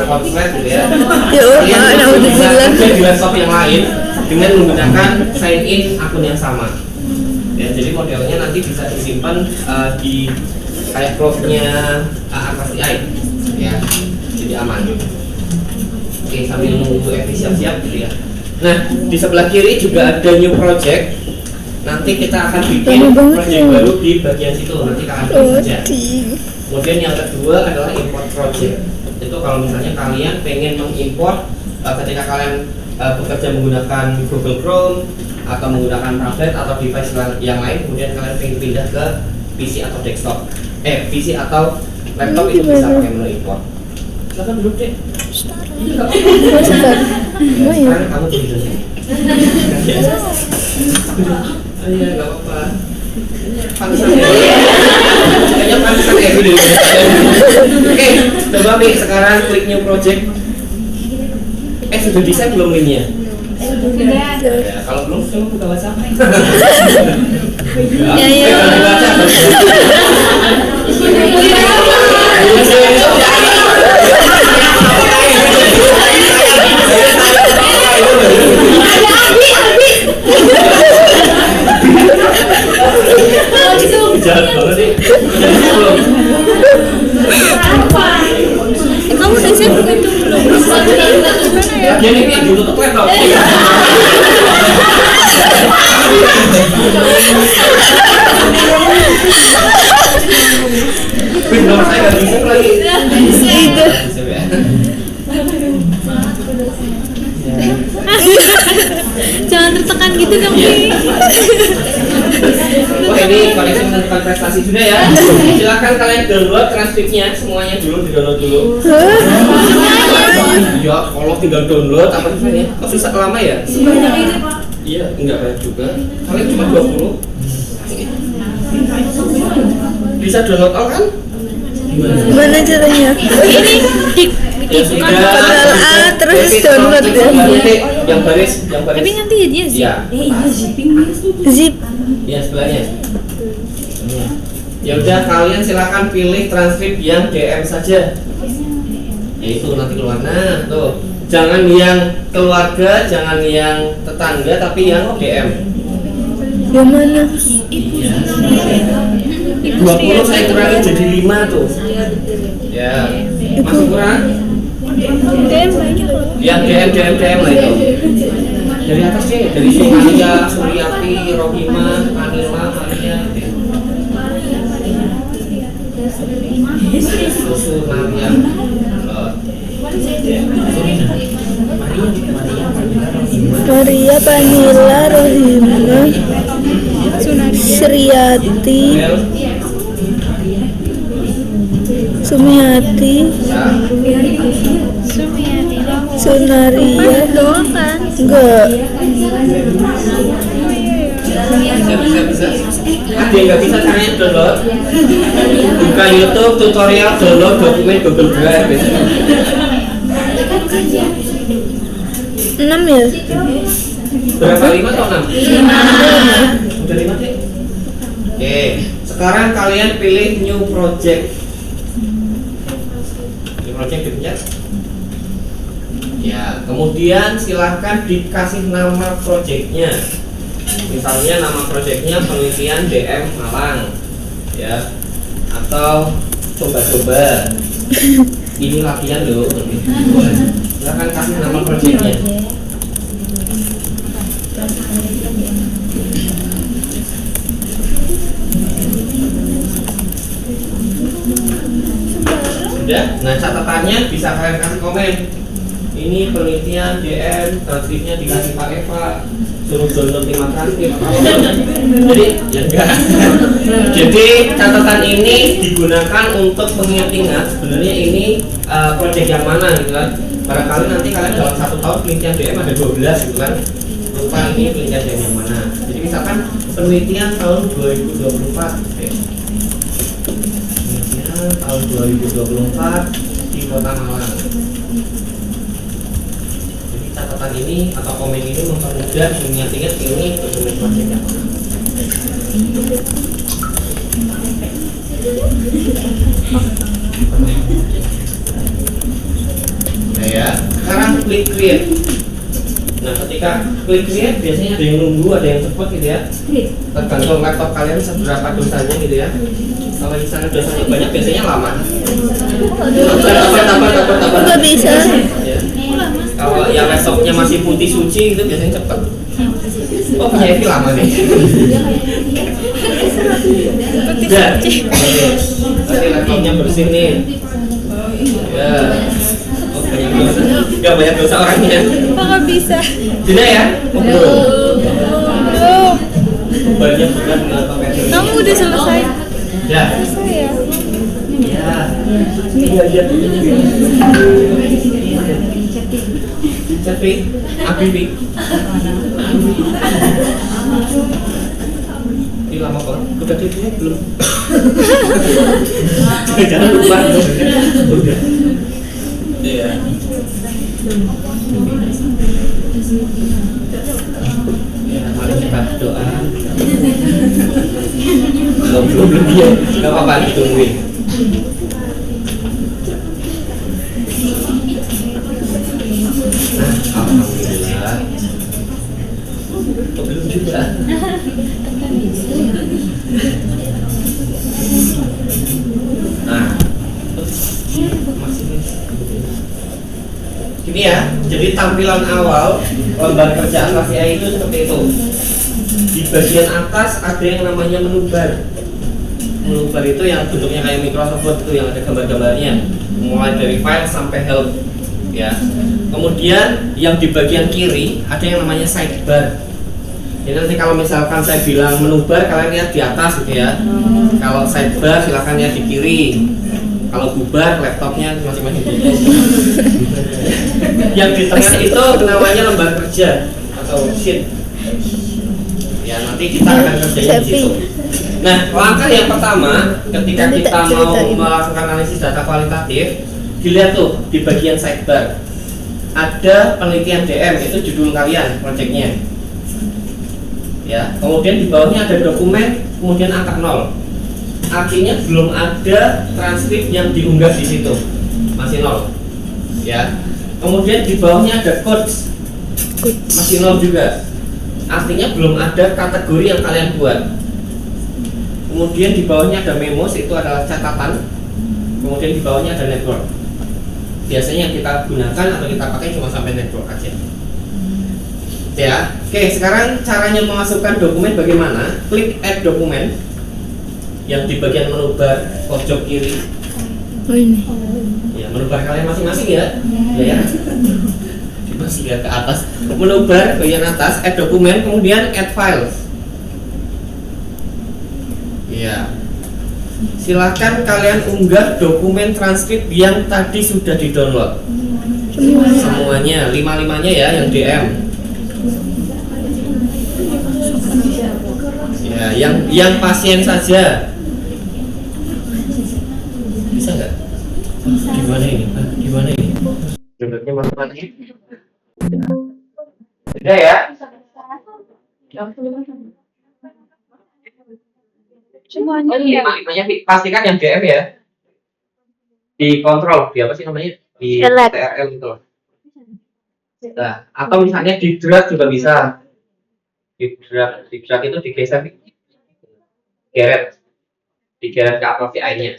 konslet gitu ya. Kalian bisa kerja di laptop yang lain dengan menggunakan sign in akun yang sama. Ya, jadi modelnya nanti bisa disimpan di kayak cloud-nya Akas AI. Ya, jadi aman. Oke, sambil nunggu Evi siap-siap gitu ya. Nah, di sebelah kiri juga ada new project. Nanti kita akan bikin project baru di bagian situ. Nanti kalian pilih saja. Kemudian yang kedua adalah import project. Itu kalau misalnya kalian pengen mengimport ketika kalian bekerja menggunakan Google Chrome atau menggunakan tablet atau device yang lain, kemudian kalian pengen pindah ke PC atau desktop, PC atau laptop, itu bisa pakai menu import. Silakan duduk deh. Sekarang kamu duduk dulu. Iya, nggak apa-apa. Pantesan ya. Kayaknya pantesan ya video. Oke, coba nih sekarang klik new project. Sudah desain belum linknya? Sudah. Ya, kalau belum, coba buka WhatsApp. Ya. Jahat banget sih. Kamu desain begitu belum? Jadi ini ditutup laptop. Nomor saya nggak bisa lagi. Jangan tertekan gitu dong, Wah, ini koneksi menentukan prestasi sudah ya. Silakan kalian download transkripnya, semuanya dulu di-download dulu. Ya, kalau tinggal download apa susahnya? Kok susah lama ya? Sebanyak ini, Pak. Iya, enggak banyak juga. Kalian cuma 20. Bisa download all kan? Gimana caranya? Ini Ya sudah. Ctrl A terus download ya. Yang baris. Tapi nanti ya dia sih. Ya. Zip. Ya, sebelahnya. Ya udah, kalian silakan pilih transkrip yang DM saja. Ya itu nanti keluar. Nah, tuh. Jangan yang keluarga, jangan yang tetangga, tapi yang DM. Yang mana? 20 saya kurangi jadi 5 tuh. Ya. Masih kurang? DM banyak loh. Yang DM lah itu. Dari atas sih, dari Maria, Suryati, Rohima, Anima, Maria. Susu Maria. Maria, Panila, Rohima, Sriati, Sumiati, Sunaria. Doang kan? Enggak. Bisa. Ada yang nggak bisa caranya download. Buka YouTube tutorial download dokumen Google Drive. 6 ya? Berapa, 5 atau 6? 5. Udah 5 sih. Oke, sekarang kalian pilih new project. New project dipencet. Ya, kemudian silahkan dikasih nama projectnya. Misalnya nama projectnya penelitian DM Malang, ya, atau coba-coba. Ini latihan loh. Silahkan kasih nama projectnya. Sudah. Nah, catatannya bisa kalian kasih komen. Ini penelitian DM, transkripnya dikasih Pak Eva, suruh download 5 transkrip. Jadi ya enggak. Jadi catatan ini digunakan untuk mengingat-ingat sebenarnya ini proyek yang mana gitu kan. Barangkali nanti kalian dalam 1 tahun penelitian DM ada 12 gitu kan. Lupa ini penelitian DM yang mana. Jadi misalkan penelitian tahun 2024. Penelitian tahun 2024 di Kota Malang. Catatan ini atau komen ini mempermudah mengingat-ingat ini dokumen proyek yang mana. Ya, sekarang klik create. Nah, ketika klik create biasanya ada yang nunggu, ada yang cepat gitu ya. Tergantung laptop kalian seberapa dosanya gitu ya. Kalau misalnya dosanya banyak biasanya lama. Tambah. Nggak bisa. Ya. Kalau yang laptopnya masih putih suci itu biasanya cepat. Oh, punya Evi lama nih. Udah. Tadi laptopnya bersih nih. Ya. Oh, banyak dosa. Gak banyak dosa orangnya. Kok nggak bisa? Tidak ya? Oh, belum. Belum. Banyak berat nggak pakai itu. Kamu udah selesai? Ya. Selesai ya? Ya. Tinggal lihat dulu. Tapi, Abibi. Ini lama kok. Udah tidur belum? Jangan lupa. Udah. Iya. Ya, mari kita doa. Belum dia. Gak apa-apa, ditungguin. Alhamdulillah. Oh, belum juga. Nah, gini ya. Jadi tampilan awal lembar kerjaan KPI itu seperti itu. Di bagian atas ada yang namanya menu bar. Menu bar itu yang bentuknya kayak Microsoft Word itu yang ada gambar-gambarnya, mulai dari file sampai help. Ya. Kemudian yang di bagian kiri ada yang namanya sidebar. Jadi nanti kalau misalkan saya bilang menu bar, kalian lihat di atas gitu ya. Kalau sidebar silahkan lihat di kiri. Kalau bubar laptopnya masing-masing tutup. Yang di tengah itu namanya lembar kerja atau sheet. Ya nanti kita akan kerjanya di situ. Nah langkah yang pertama ketika Nanti kita tak mau ceritain. melakukan analisis data kualitatif, dilihat tuh di bagian sidebar ada penelitian DM, itu judul kalian projectnya. Ya, kemudian di bawahnya ada dokumen, kemudian angka 0. Artinya belum ada transkrip yang diunggah di situ, masih 0. Ya, kemudian di bawahnya ada codes, masih 0 juga. Artinya belum ada kategori yang kalian buat. Kemudian di bawahnya ada memos, itu adalah catatan. Kemudian di bawahnya ada network. Biasanya yang kita gunakan atau kita pakai cuma sampai network aja. Ya, oke. Sekarang caranya memasukkan dokumen bagaimana? Klik add dokumen yang di bagian menu bar pojok kiri. Oh ini. Ya, menu bar kalian masing-masing ya. Ya. Masih lihat ke atas. Menu bar bagian atas, add dokumen, kemudian add files. Ya. Silahkan kalian unggah dokumen transkrip yang tadi sudah di-download. Semuanya, 5-5-nya ya yang DM. Ya, yang pasien saja. Bisa nggak? Gimana ini? Gimana ini? Duduknya mana ini? Sudah ya? Semuanya. 5-5-nya pastikan yang DM ya. Dikontrol, di apa sih namanya? Di Select. TRL itu. Nah, atau misalnya di drag juga bisa. Di drag itu digeser, geret, digeret ke atas VI-nya.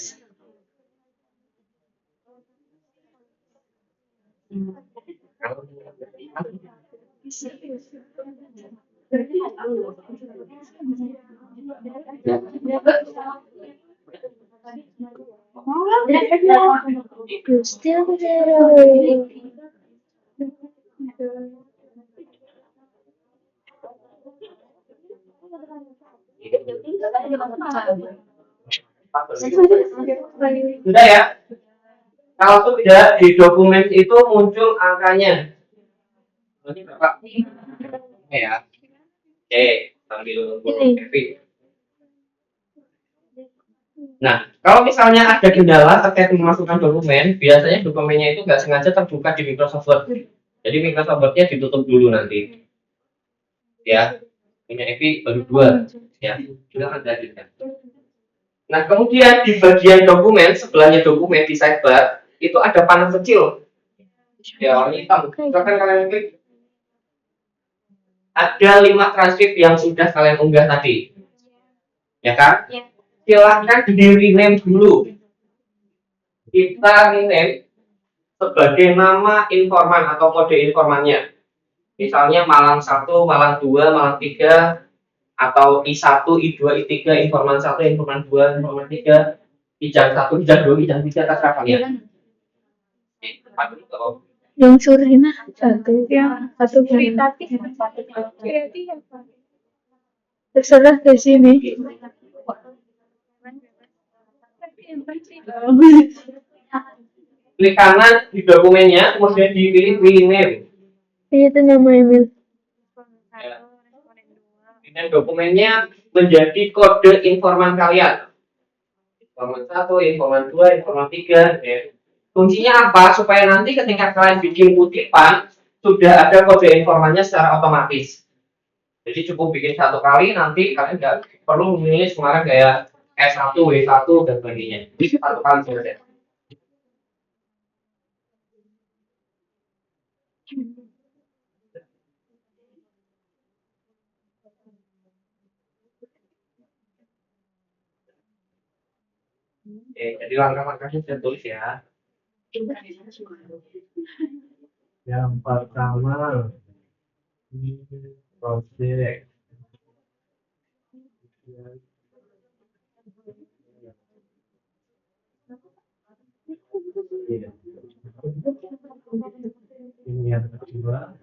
Still there. Sudah ya? Kalau sudah di dokumen itu muncul angkanya. Ini berapa? Ya. Oke, sambil Evi. Nah, kalau misalnya ada kendala terkait memasukkan dokumen, biasanya dokumennya itu nggak sengaja terbuka di Microsoft Word. Jadi Microsoft Word-nya ditutup dulu nanti. Ya, punya Evi baru 2. Ya, silakan lanjutkan. Nah, kemudian di bagian dokumen, sebelahnya dokumen di sidebar, itu ada panel kecil. Ya, warna hitam. Silakan kalian klik. Ada 5 transkrip yang sudah kalian unggah tadi. Ya kan? Ya. Silahkan di rename dulu. Kita rename sebagai nama informan atau kode informannya. Misalnya Malang 1, Malang 2, Malang 3, atau I1, I2, I3, informan 1, informan 2, informan 3, Ijang 1, Ijang 2, Ijang 3, terserah kalian. Yang Surina satu, yang satu Kualitatif satu. Kreatif apa? terserah di sini. Klik kanan di dokumennya, kemudian dipilih rename. Ini tuh nama email. Rename dokumennya menjadi kode informan kalian. Informan 1, informan 2, informan 3. Ya. Kuncinya apa? Supaya nanti ketika kalian bikin kutipan, sudah ada kode informannya secara otomatis. Jadi cukup bikin satu kali, nanti kalian nggak perlu menulis kemarin kayak S1, W1, dan sebagainya. Satu kali saja. Oke, jadi langkah-langkahnya saya tulis ya. Yang pertama, project. Ini yang kedua.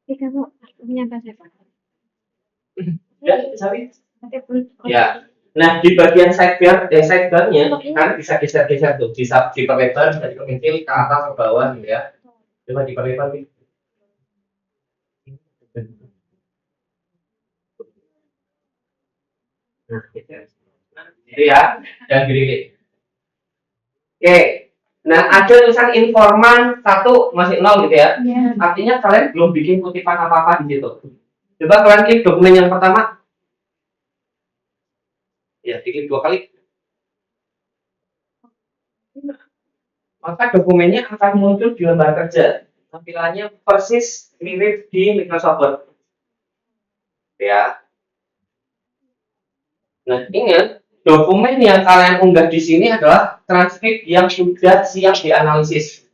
Kamu punya bahasa apa? Ya, Sawi. Ya. Nah, di bagian sidebar-nya kan bisa geser-geser tuh, bisa diperlebar, bisa diperkecil ke atas ke bawah gitu ya. Coba diperlebar nih. Nah, geser. Nah, itu ya, dan gini. Oke. Nah, ada tulisan informan 1 masih 0 gitu ya. Ya. Artinya kalian belum bikin kutipan apa-apa di situ. Coba kalian klik dokumen yang pertama. Ya, diklik 2 kali. Maka dokumennya akan muncul di lembar kerja. Tampilannya persis mirip di Microsoft Word. Ya. Nah, ingat, dokumen yang kalian unggah di sini adalah transkrip yang sudah siap dianalisis.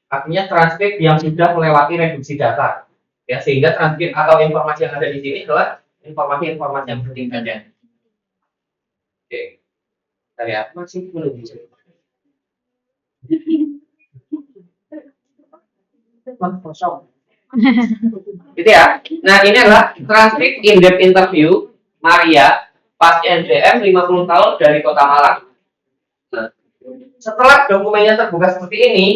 Artinya transkrip yang sudah melewati reduksi data. Ya, sehingga transkrip atau informasi yang ada di sini adalah informasi-informasi yang penting saja. Oke. Kita lihat masih menunggu. Kosong. Gitu ya. Nah, ini adalah transkrip in-depth interview Maria pas NDM 50 tahun dari Kota Malang. Nah, setelah dokumennya terbuka seperti ini,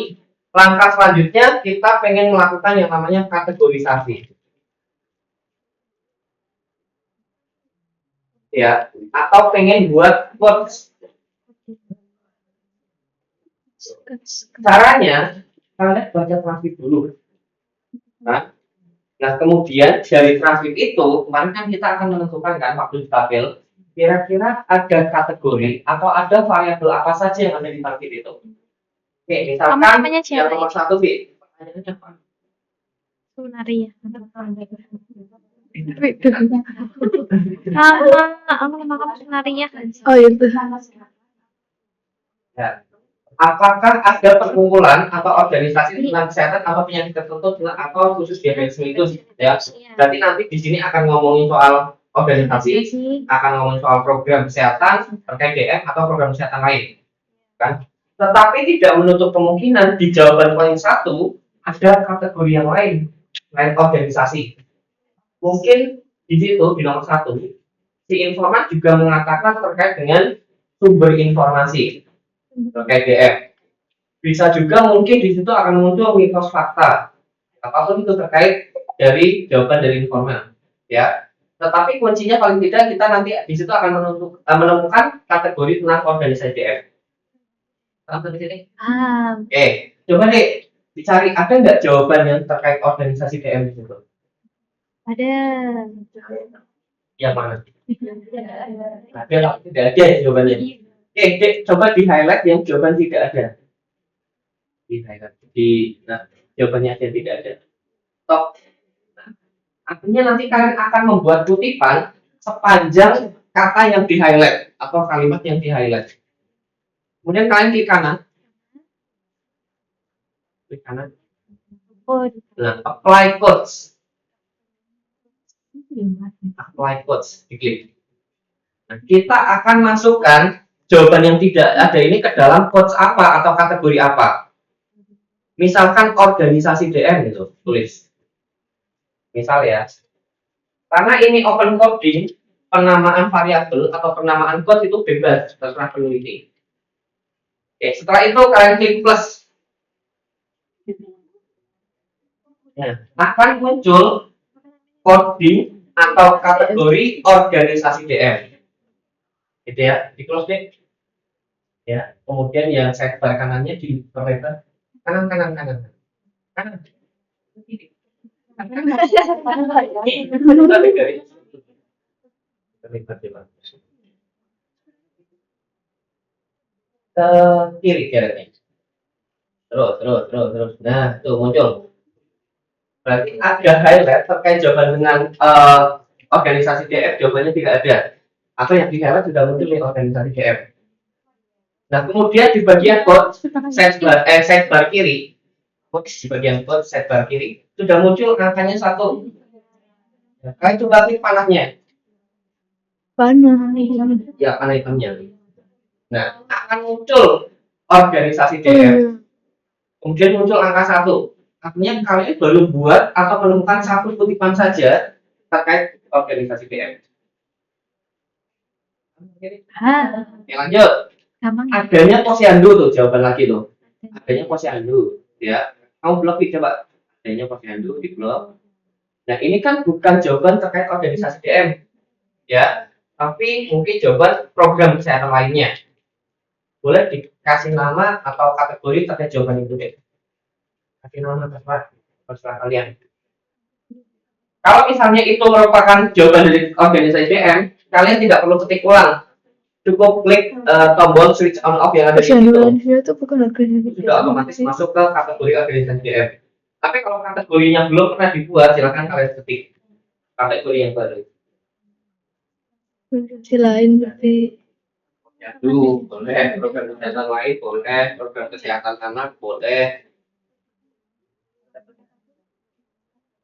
langkah selanjutnya kita pengen melakukan yang namanya kategorisasi. Ya, atau pengen buat quotes. Caranya, kalian baca transkrip dulu. Nah, kemudian dari transkrip itu, kemarin kan kita akan menentukan kan waktu di tabel, kira-kira ada kategori atau ada variabel apa saja yang ada di transkrip itu. Oke, misalkan Namanya yang siapa nomor 1 B, pertanyaannya apa? Sunaria. Nama kamu Sunaria. Oh itu. Ya. Apakah ada perkumpulan atau organisasi tentang kesehatan atau penyakit tertentu atau khusus diabetes mellitus ya? Berarti nanti di sini akan ngomongin soal organisasi, akan ngomongin soal program kesehatan terkait DM atau program kesehatan lain, kan? Tetapi tidak menutup kemungkinan di jawaban poin 1 ada kategori yang lain selain organisasi. Mungkin di situ di nomor 1 si informan juga mengatakan terkait dengan sumber informasi terkait DM. Bisa juga mungkin di situ akan muncul mitos fakta apapun itu terkait dari jawaban dari informan ya. Tetapi kuncinya paling tidak kita nanti di situ akan menemukan kategori tentang organisasi DM. Sampai di sini. Coba deh Dicari ada nggak jawaban yang terkait organisasi DM itu? Ada. Yang mana? Ada lah, tidak ada ya jawabannya. Oke, Dek, coba di highlight yang jawaban tidak ada. Di highlight, jawabannya ada tidak ada. Top. Artinya nanti kalian akan membuat kutipan sepanjang kata yang di highlight atau kalimat yang di highlight. Kemudian kalian klik kanan. Klik kanan. Oh, Nah, apply quotes. Apply quotes, diklik. Nah, kita akan masukkan jawaban yang tidak ada ini ke dalam quotes apa atau kategori apa. Misalkan organisasi DM gitu, tulis. Misal ya, karena ini open coding, penamaan variabel atau penamaan quotes itu bebas, terserah peneliti. Oke, setelah itu kalian klik plus. Nah, akan muncul coding atau kategori organisasi DM. Gitu ya, di close deh. Ya, kemudian yang sidebar kanannya diperlebar kanan. Ke kiri jaraknya. Terus. Nah, tuh muncul. Berarti ada highlight terkait jawaban dengan organisasi DM, jawabannya tidak ada. Atau yang di highlight sudah muncul nih organisasi DM. Nah, kemudian di bagian quote sidebar kiri, di bagian quote sidebar kiri sudah muncul angkanya 1. Nah, kalian coba klik panahnya. Panah. Ya, panah hitamnya. Nah, akan muncul organisasi DM. Kemudian muncul angka 1. Artinya kalian baru buat atau menemukan satu kutipan saja terkait organisasi DM. Oke, lanjut. Adanya posyandu tuh, jawaban lagi tuh. Adanya posyandu, ya. Kamu blok coba. Adanya posyandu di blok. Nah, ini kan bukan jawaban terkait organisasi DM, ya. Tapi mungkin jawaban program kesehatan lainnya. Boleh dikasih nama atau kategori terkait jawaban itu deh. Kasih nama terserah kalian. Kalau misalnya itu merupakan jawaban dari organisasi DM, kalian tidak perlu ketik ulang. Cukup klik tombol switch on off yang ada di situ. Itu bukan organisasi. Sudah otomatis masuk ke kategori organisasi DM. Tapi kalau kategorinya belum pernah dibuat, silakan kalian ketik kategori yang baru. Organisasi lain berarti. Ya, boleh, program kesehatan lain boleh, program kesehatan anak boleh.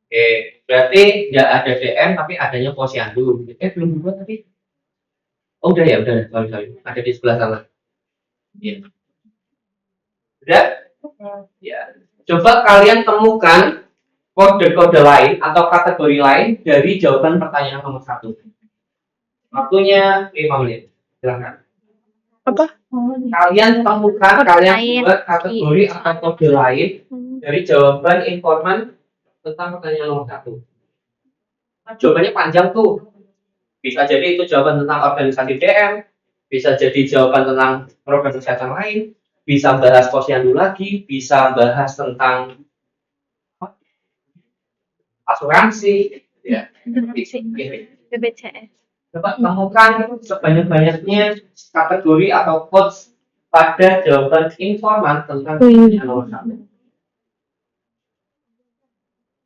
Oke, berarti nggak ada DM tapi adanya posyandu. Belum dibuat tapi. Oh, udah ya, sorry. Ada di sebelah sana. Ya. Udah? Ya. Coba kalian temukan kode-kode lain atau kategori lain dari jawaban pertanyaan nomor 1. Waktunya 5 menit. Silakan. Apa? Kalian temukan, kalian buat kategori atau kode lain dari jawaban informan tentang pertanyaan nomor 1. Jawabannya panjang tuh. Bisa jadi itu jawaban tentang organisasi DM, bisa jadi jawaban tentang program kesehatan lain, bisa bahas posyandu lagi, bisa bahas tentang asuransi, ya. BPJS. Coba temukan sebanyak-banyaknya kategori atau quotes pada jawaban informan tentang pertanyaan nomor 1.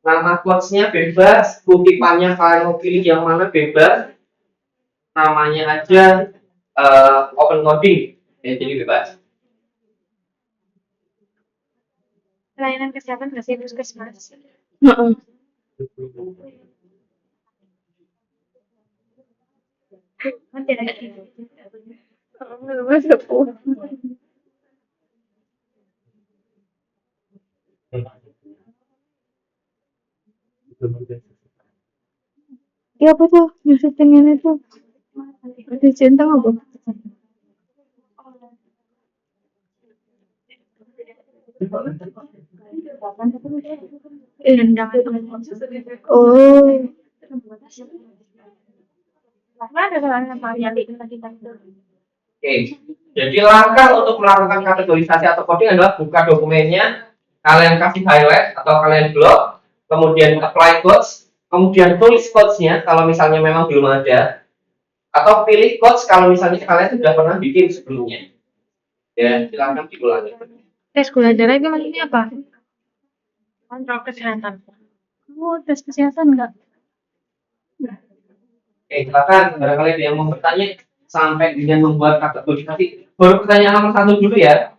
Nama quotes-nya bebas, kutipannya kalian mau pilih yang mana bebas. Namanya aja open coding, ya, jadi bebas. Pelayanan kesehatan nggak sih puskesmas? Nanti ada gitu. Ya apa tuh? Yang settingan itu. Di centang apa? Oh. Oke, jadi langkah untuk melakukan kategorisasi atau coding adalah buka dokumennya, kalian kasih highlight atau kalian blok, kemudian apply codes, kemudian tulis codes-nya kalau misalnya memang belum ada, atau pilih codes kalau misalnya kalian sudah pernah bikin sebelumnya. Ya, silakan diulangi. Tes gula darah itu maksudnya apa? Kontrol kesehatan. Oh, tes kesehatan enggak? Oke, silakan barangkali ada yang mau bertanya sampai dengan membuat kategorisasi. Baru pertanyaan nomor 1 dulu ya.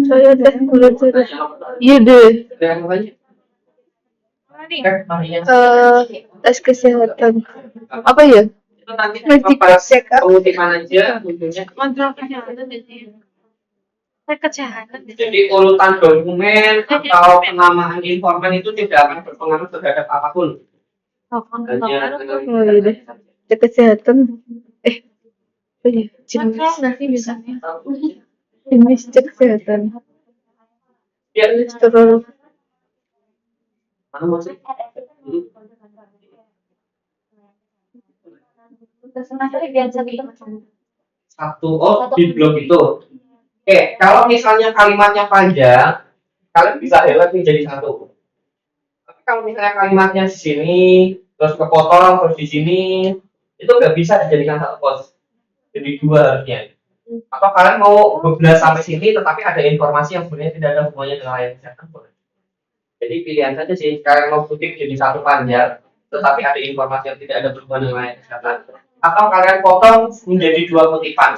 Saya tes gula darah. Pertanyaan nomor 1. Iya deh. Ada yang mau tanya? Tadi Oke, Maria. Tes kesehatan. Apa ya? Itu nanti Medical pas check up. pengutipan aja tentunya. kontrol kesehatan biasanya. Tes kesehatan biasanya. Jadi urutan dokumen atau penamaan informan itu tidak akan berpengaruh terhadap apapun. Oh, kontrol Hanya Oh iya deh. Tes kesehatan. Oh iya. kontrol Jenis nggak sih biasanya? jenis cek kesehatan. Ya, Kolesterol. mana masih? Satu, oh di blog itu. Oke, kalau misalnya kalimatnya panjang, kalian bisa highlight menjadi satu. Tapi kalau misalnya kalimatnya di sini, terus kepotong, terus di sini, itu nggak bisa dijadikan satu post. Jadi dua harusnya. Atau kalian mau berbeda sampai sini, tetapi ada informasi yang sebenarnya tidak ada hubungannya dengan layanan kesehatan, boleh. Jadi pilihan saja sih, kalian mau kutip jadi satu panjang, tetapi ada informasi yang tidak ada hubungan dengan layanan kesehatan. Atau kalian potong menjadi dua kutipan.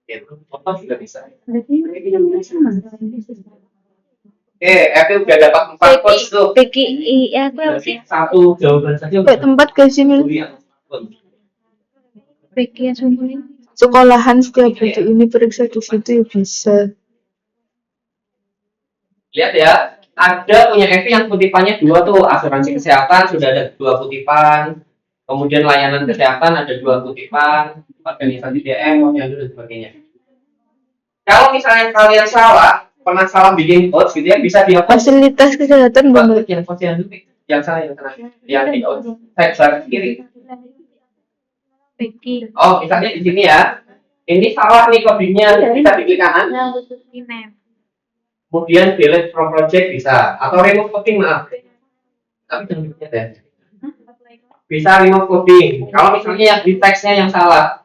Gitu, potong juga bisa. Oke, Evi udah dapat 4 coach tuh. PKI aku apa Jadi sih? satu jawaban saja. Kayak tempat ke sini. PKI sumber Sekolahan setiap butuh ini periksa di situ ya bisa. Lihat ya, ada punya Evi yang kutipannya 2 tuh, asuransi kesehatan sudah ada 2 kutipan, kemudian layanan kesehatan ada 2 kutipan, organisasi DM, posyandu dan sebagainya. Kalau misalnya kalian salah, pernah salah bikin coach gitu ya, bisa dihapus. Fasilitas kesehatan bener. Yang posyandu, yang salah yang salah, yang di coach, saya kiri. PKI Oh, misalnya di sini ya, ini salah nih codingnya, bisa diklik kanan. INEM. Kemudian delete from project bisa, atau remove coding maaf. Tapi jangan dilihat ya. Bisa remove coding. Kalau misalnya yang di teksnya yang salah.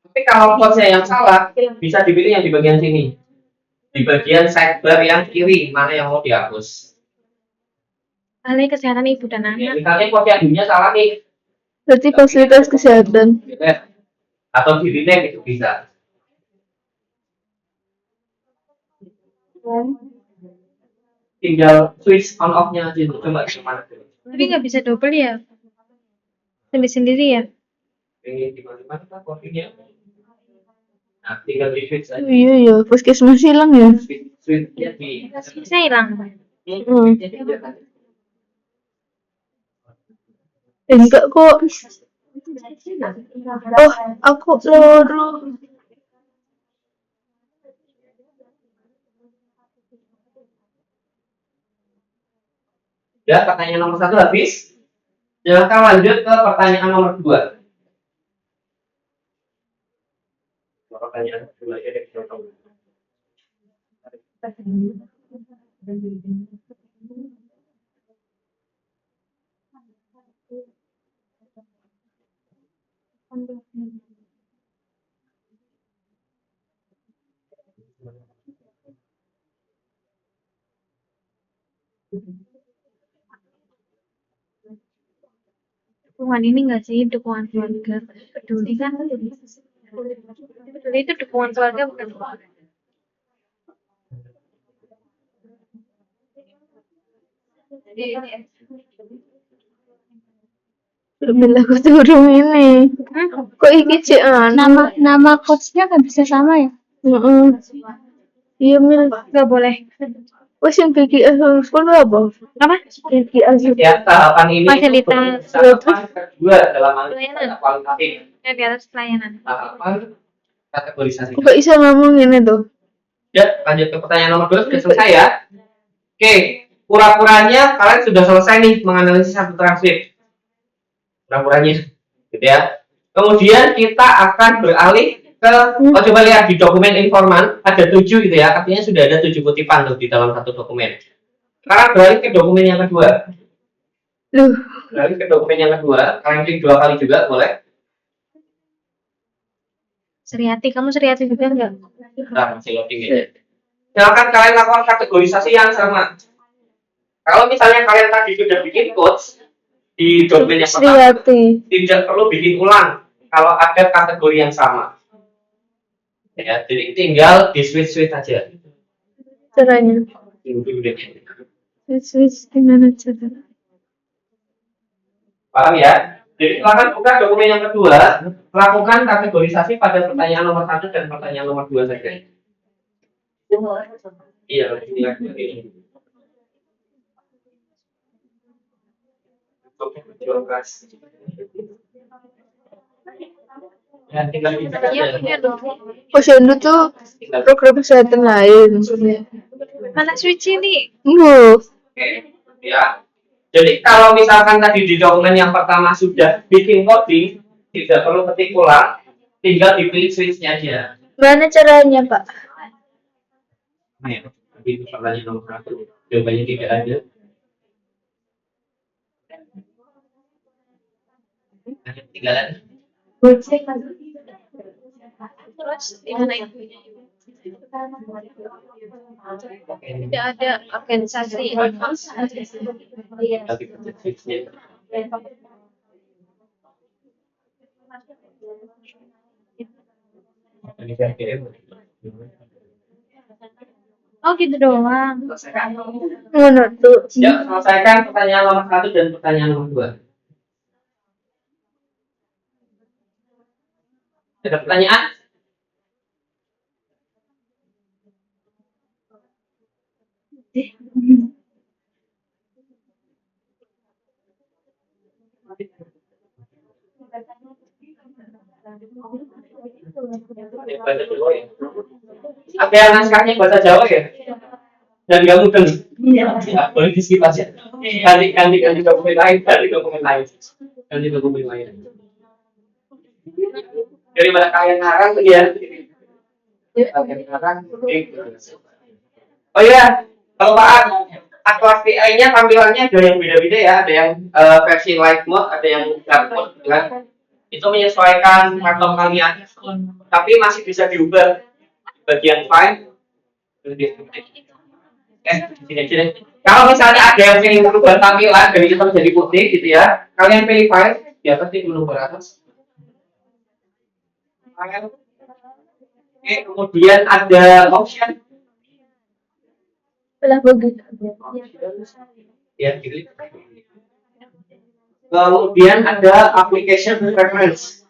Tapi kalau code-nya yang salah, bisa dipilih yang di bagian sini. Di bagian sidebar yang kiri, mana yang mau dihapus. Balai Kesehatan Ibu dan Ya, Anak. misalnya posyandunya salah nih, Berarti fasilitas kesehatan. gitu ya. Atau di rename itu bisa. Tinggal switch on off-nya aja tuh. Coba gimana tuh? Tapi nggak bisa double ya? Sendiri-sendiri ya? Ini di mana kan codingnya? Nah, tinggal di switch aja. Iya ya, puskesmas hilang ya. Switch-nya di Bisa hilang. switch-nya di belakang. Enggak kok. Oh, aku loro. Ya, pertanyaan nomor 1 habis. Silakan lanjut ke pertanyaan nomor 2. Pertanyaan kedua ya, deh. Dukungan ini nggak sih? Dukungan keluarga. Peduli kan? Peduli itu dukungan keluarga bukan keluarga. Bila aku turun ini. Kok iki cek Nama coachnya kan bisa sama ya? Heeh. Iya Mil. Nggak boleh. Wes yang PKI school apa? Apa? PKI Ya, tahapan ini Fasilitas. tahapan kedua dalam hal Pelayanan. kualitatif. Yang di atas pelayanan. Tahapan kategorisasi. Kok bisa ngomong ini tuh? Ya, lanjut ke pertanyaan nomor 2 sudah selesai ya. Oke, pura-puranya kalian sudah selesai nih menganalisis satu transkrip. Pura-puranya, gitu ya. Kemudian kita akan beralih coba lihat di dokumen informan ada 7 gitu ya, artinya sudah ada 7 kutipan tuh di dalam satu dokumen. Sekarang beralih ke dokumen yang kedua. Beralih ke dokumen yang kedua, kalian klik 2 kali juga boleh. Seriati, kamu seriati juga enggak? Nah, masih loading ya. Silakan kalian lakukan kategorisasi yang sama. Kalau misalnya kalian tadi sudah bikin codes di dokumen yang pertama, tidak perlu bikin ulang kalau ada kategori yang sama. Ya, jadi tinggal di switch aja. Caranya? Switch gimana caranya? Paham ya? Jadi silakan buka dokumen yang kedua, lakukan kategorisasi pada pertanyaan nomor 1 dan pertanyaan nomor 2 saja. Iya, ini. Ya, tinggal bisa aja. Posyandu tuh program kesehatan lain. Mana switch ini? Oke, ya. Jadi kalau misalkan tadi di dokumen yang pertama sudah bikin coding, tidak perlu ketik ulang, tinggal dipilih switch-nya aja. Gimana caranya, Pak? Nah, ya, itu pertanyaan nomor 1. Jawabannya tidak ada. Tinggalan. Terus gimana itu? Tidak ada organisasi. Tapi pencet switch-nya. Ini kan DM. Oh gitu doang. Ngono tuh. Ya, selesaikan pertanyaan nomor 1 dan pertanyaan nomor 2. Ada pertanyaan? Ada yang naskahnya bahasa Jawa ya? Dan nggak mudeng? Iya. Boleh di skip aja. Ganti dokumen lain, ganti dokumen lain. Daripada kalian ngarang ya. Kalian ngarang. Oh iya, kelupaan. Atlas AI-nya tampilannya ada yang beda-beda ya. Ada yang versi light mode, ada yang dark mode, kan? Itu menyesuaikan laptop kalian. Tapi masih bisa diubah. Bagian file. Sini. Kalau misalnya ada yang ingin merubah tampilan dari hitam jadi putih gitu ya, kalian pilih file di atas di menu atas. File. Oke, kemudian ada option. Belah bagus. Ya, gitu. Kemudian ada application preference.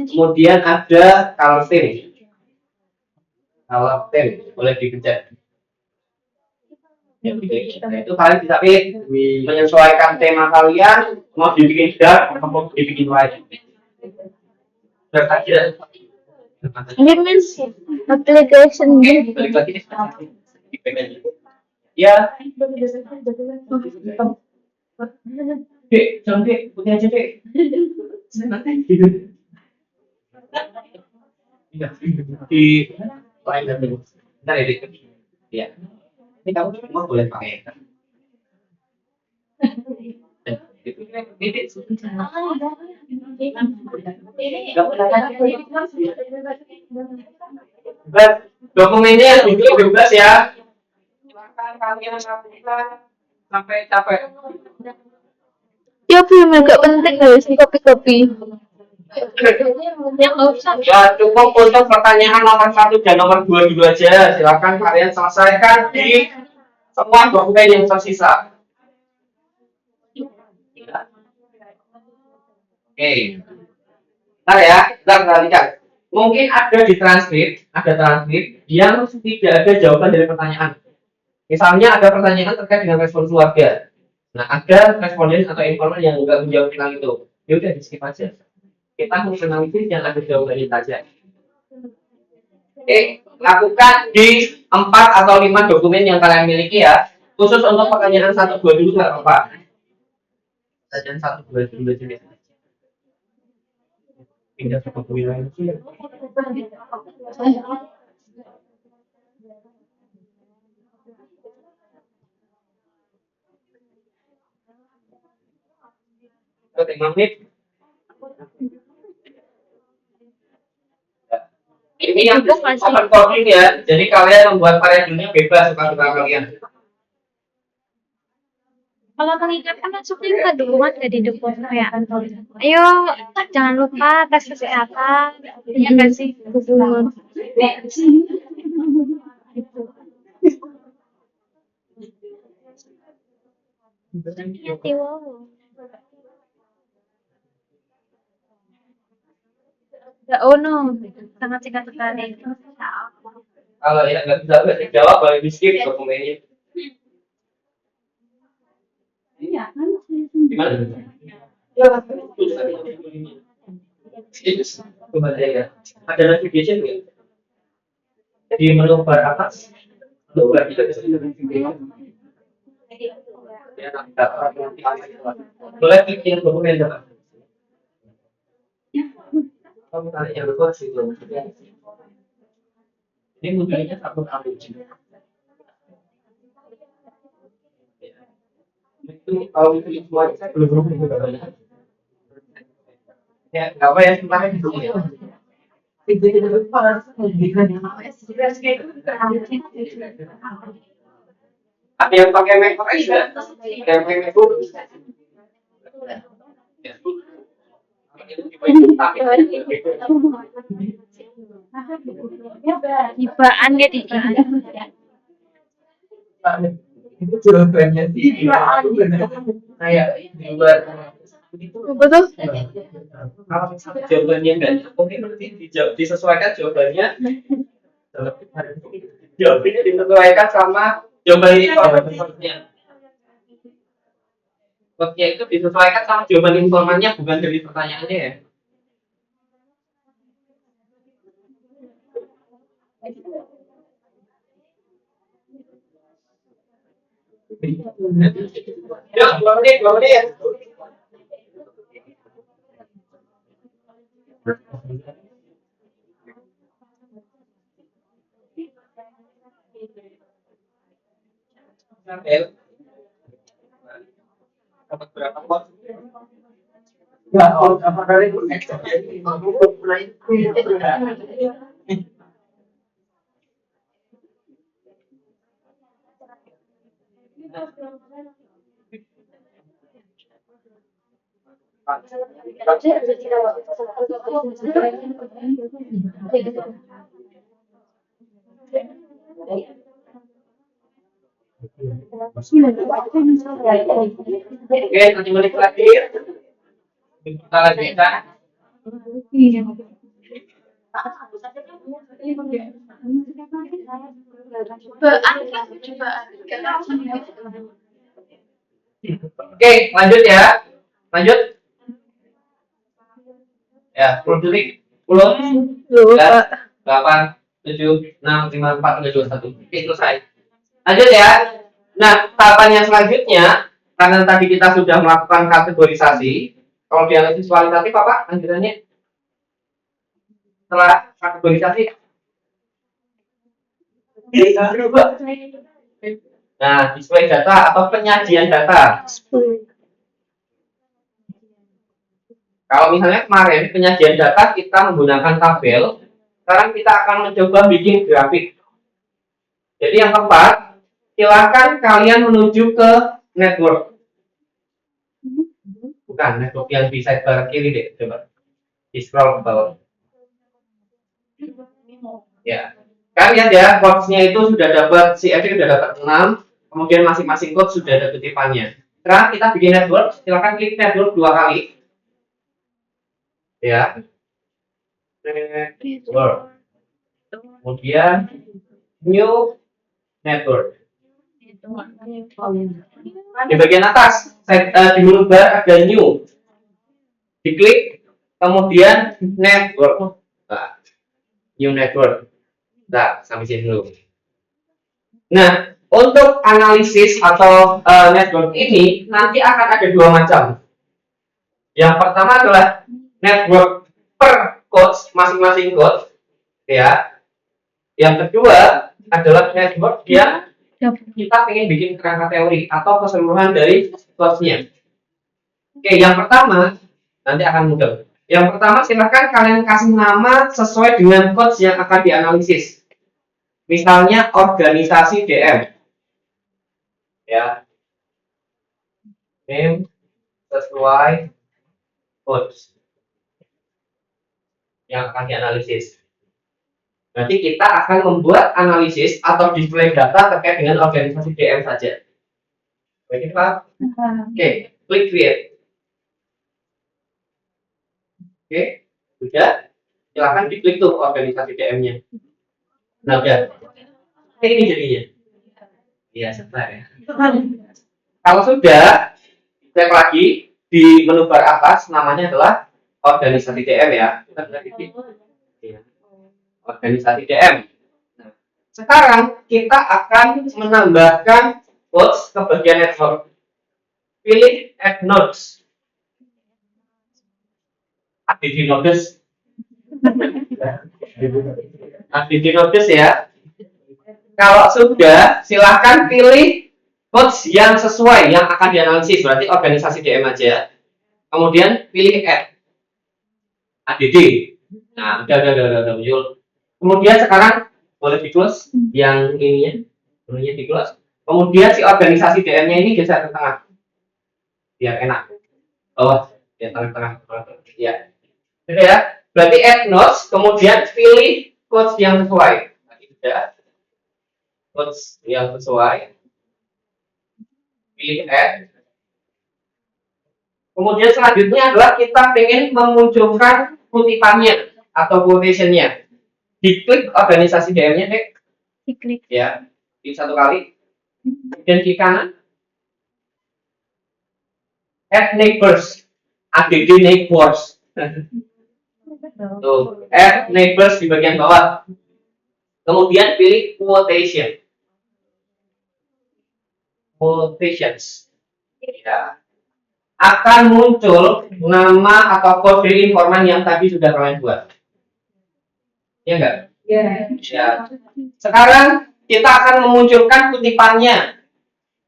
Kemudian ada color theme. Color theme boleh dipencet. Itu kalian bisa pilih menyesuaikan tema kalian, mau dibikin dark atau mau dibikin light. Dark aja. Gimana sih? Application Balik lagi nih. Ya. Dek, jangan dek, putih aja dek. Gitu. Di lain dari ntar ya dek. Ya. Ini kamu semua boleh pakai. Ini dek. Dokumennya yang dulu 12 ya. Silakan kalian lakukan sampai capek. ya film agak penting guys di kopi-kopi. Yang nggak usah. Ya cukup untuk pertanyaan nomor 1 dan nomor 2 dulu aja. Silakan kalian selesaikan di semua dokumen yang tersisa. Oke. Bentar ya, kita perhatikan. Mungkin ada di transkrip yang tidak ada jawaban dari pertanyaan. Misalnya ada pertanyaan terkait dengan respon keluarga. Nah, ada responden atau informan yang enggak menjawab tentang itu. Ya udah di skip aja. Kita menganalisis yang ada jawabannya saja. Oke, lakukan di 4 atau 5 dokumen yang kalian miliki ya. Khusus untuk pertanyaan 1 2 dulu nggak apa-apa. Pertanyaan 1 2 dulu jenis. pindah ke wilayah itu ya. Oke, 5 menit. Ini yang open coding ya, jadi kalian membuat variabelnya bebas suka-suka kalian. Kalau mengikat kan masuknya ke dukungan nggak didukung ya. Ayo, jangan lupa tes kesehatan. Ya nggak sih? Dukungan. Hati wow. Ya, oh no, sangat singkat sekali. Kalau ya nggak bisa jawab, boleh di skip dokumennya. Gimana? Coba ya. Ada notification nggak? Di menu bar atas. Bar kita bisa notification. Ya, boleh klik yang dokumen coba. Kamu tarik yang luar situ. Ini modelnya satu kali. Itu kalau itu semua saya belum juga banyak. Ya, nggak apa ya, sebenarnya gitu ya. Ada yang pakai MacBook aja, yang pakai MacBook. Tibaan ya tibaan. Itu jawabannya sih. Kayak di luar. Apa tuh? Kalau misalnya jawabannya enggak oke berarti disesuaikan jawabannya. Jawabannya disesuaikan sama jawaban informannya. Waktunya itu disesuaikan sama jawaban informannya, bukan dari pertanyaannya ya. Yuk, 2 menit, 2 menit. Dapat berapa pot? Ya, apa kali pun Oke, 7 menit lagi. Kita lanjutkan. Oke, lanjut ya. Lanjut. Ya, 10 detik. 10, 9, 8, 7, 6, 5, 4, 3, 2, 1. Oke, selesai. Lanjut ya. Nah, tahapan yang selanjutnya, karena tadi kita sudah melakukan kategorisasi, kalau di analisis kualitatif apa lanjutannya? Setelah kategorisasi, nah, display data atau penyajian data. Kalau misalnya kemarin penyajian data kita menggunakan tabel, sekarang kita akan mencoba bikin grafik. Jadi yang keempat, silakan kalian menuju ke network. Bukan network yang di sidebar kiri deh, coba di scroll ke bawah. Ya, kan lihat ya, quotes-nya itu sudah dapat, si Evi sudah dapat 6, kemudian masing-masing quote sudah ada kutipannya. Sekarang kita bikin network, silakan klik network 2 kali. Ya, network. Kemudian new network. Di bagian atas, di menu bar ada new. Diklik, kemudian network. Nah, new network. Nah, sampai sini dulu. Nah, untuk analisis atau network ini nanti akan ada 2 macam. Yang pertama adalah network per codes, masing-masing codes, ya. Yang kedua adalah network yang kita ingin bikin kerangka teori atau keseluruhan dari codesnya. Oke, yang pertama nanti akan mudah. Yang pertama silakan kalian kasih nama sesuai dengan codes yang akan dianalisis. Misalnya organisasi DM, ya, name sesuai codes yang akan dianalisis. Nanti kita akan membuat analisis atau display data terkait dengan organisasi DM saja. Oke, Pak? Oke, klik create. Oke, sudah. Silahkan diklik tuh organisasi DM-nya. Nah, udah. Oke, ini jadinya. Iya, sebentar ya. Kalau sudah, cek lagi di menu bar atas, namanya adalah organisasi DM ya. Kita sudah titik. Iya. Organisasi DM. Nah, sekarang kita akan menambahkan codes ke bagian network. Pilih add nodes. ADD nodes. ADD nodes ya. Kalau sudah, silahkan pilih codes yang sesuai yang akan dianalisis, berarti organisasi DM aja. Kemudian pilih add ADD. Nah, udah muncul. Kemudian sekarang boleh di close yang ininya, menunya di close. Kemudian si organisasi DM-nya ini geser ke tengah, biar enak. Bawah, ya tengah-tengah. Ya, oke ya. Berarti add nodes, kemudian pilih codes yang sesuai. Tadi sudah codes yang sesuai. Pilih add. Kemudian selanjutnya adalah kita ingin memunculkan kutipannya atau quotation-nya. Diklik organisasi DM-nya, Dek. Diklik. Ya, klik satu kali. Kemudian klik kanan. Add neighbors. ADD neighbors. Tuh, add neighbors di bagian bawah. Kemudian pilih quotation. Quotations. Ya. Akan muncul nama atau kode informan yang tadi sudah kalian buat. Ya enggak? Ya. Sekarang kita akan memunculkan kutipannya.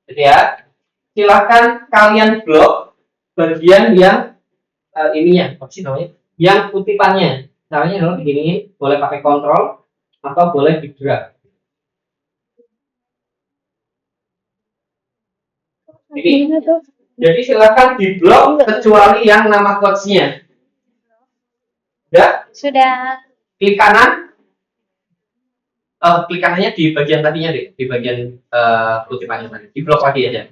Jadi ya, silahkan kalian blok bagian yang ininya, apa sih namanya? Yang kutipannya. Caranya adalah begini, boleh pakai kontrol atau boleh di drag. Ini. Jadi silahkan di blok kecuali yang nama codes-nya. Ya? Sudah. Klik kanan. Klik kanannya di bagian tadinya deh, di bagian kutipannya tadi. Di blok lagi aja.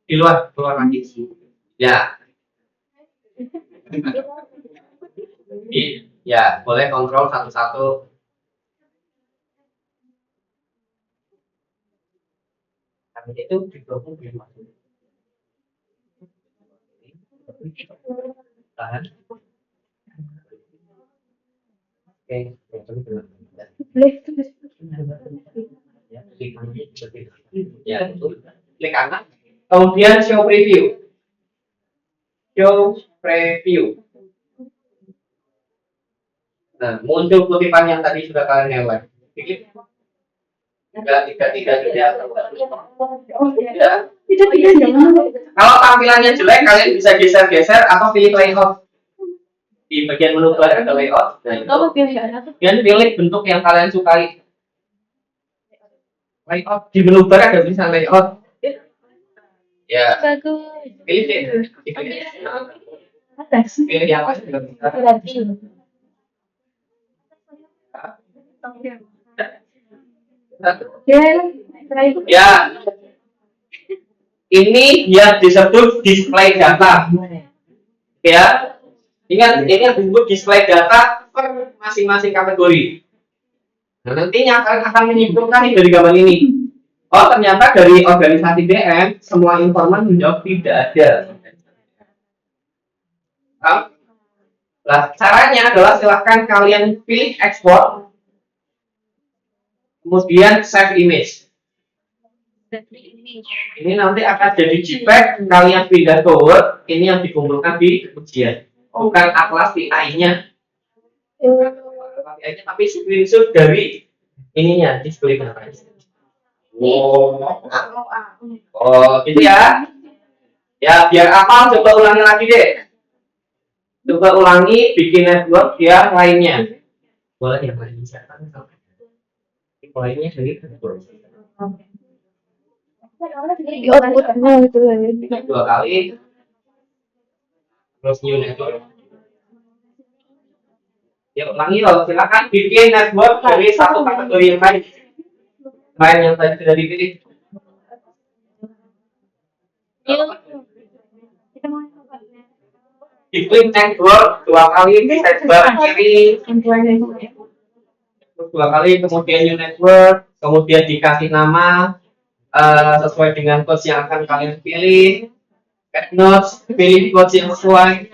Di luar, keluar lagi. Ya. Ya, boleh kontrol satu-satu. Tapi itu di blok belum masuk. Tahan. Oke, ya, betul. Klik kanan. Kemudian show preview. Show preview. Nah, muncul kutipan yang tadi sudah kalian lewat. Klik. Tiga. Ya. Kalau tampilannya jelek, kalian bisa geser-geser atau pilih layout. Di bagian menu bar ada layout. Nah, itu. Dan pilih bentuk yang kalian sukai. Layout di menu bar ada tulisan layout. Ya. Bagus. Pilih deh. Pilih yang apa? Ya. Ini yang disebut display data. Ya. Ingat, ini yang disebut display data per masing-masing kategori. Nah, nantinya kalian akan menyimpulkan dari gambar ini. Oh, ternyata dari organisasi DM semua informan menjawab tidak ada. Nah, caranya adalah silahkan kalian pilih export, kemudian save image. Ini nanti akan jadi JPEG, kalian pindah ke Word, ini yang dikumpulkan di ujian. Bukan atlas di AI-nya. API-nya tapi screenshot dari ininya display kamera. Oh, gitu ya. Ya, biar apa? Coba ulangi lagi deh. Coba ulangi, bikin network yang lainnya. Boleh yang lain misalkan lainnya dari network. Di outputnya gitu ya. 2 kali. Terus new network. Ya ulangi loh, silakan bikin network dari satu kategori yang lain. Lain yang tadi sudah dipilih. Diklik network 2 kali di sidebar kiri. Terus 2 kali kemudian new network, kemudian dikasih nama sesuai dengan codes yang akan kalian pilih. Add notes, pilih codes yang sesuai.